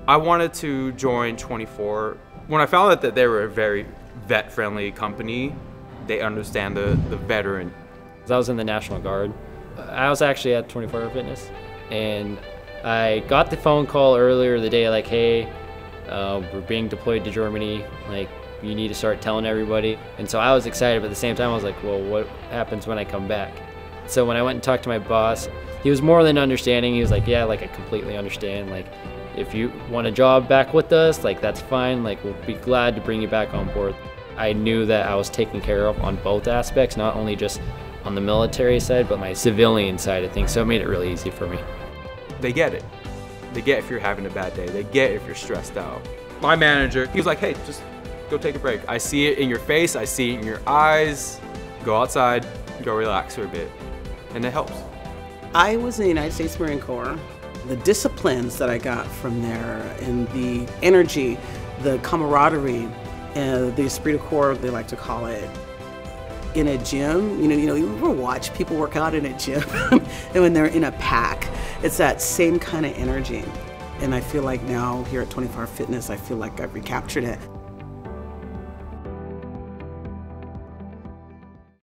I wanted to join 24. When I found out that they were a very vet-friendly company, they understand the veteran. I was in the National Guard. I was actually at 24 Hour Fitness, and I got the phone call earlier the day like, hey, we're being deployed to Germany, like you need to start telling everybody. And so I was excited, but at the same time I was like, well, what happens when I come back? So when I went and talked to my boss, he was more than understanding. He was like, yeah, like I completely understand. Like if you want a job back with us, like that's fine. Like we'll be glad to bring you back on board. I knew that I was taken care of on both aspects, not only just on the military side, but my civilian side of things. So it made it really easy for me. They get it. They get if you're having a bad day. They get if you're stressed out. My manager, he was like, hey, just go take a break. I see it in your face. I see it in your eyes. Go outside, go relax for a bit. And it helps. I was in the United States Marine Corps. The disciplines that I got from there and the energy, the camaraderie, the esprit de corps, they like to call it, in a gym. You ever watch people work out in a gym and when they're in a pack, it's that same kind of energy. And I feel like now here at 24 Hour Fitness, I feel like I've recaptured it.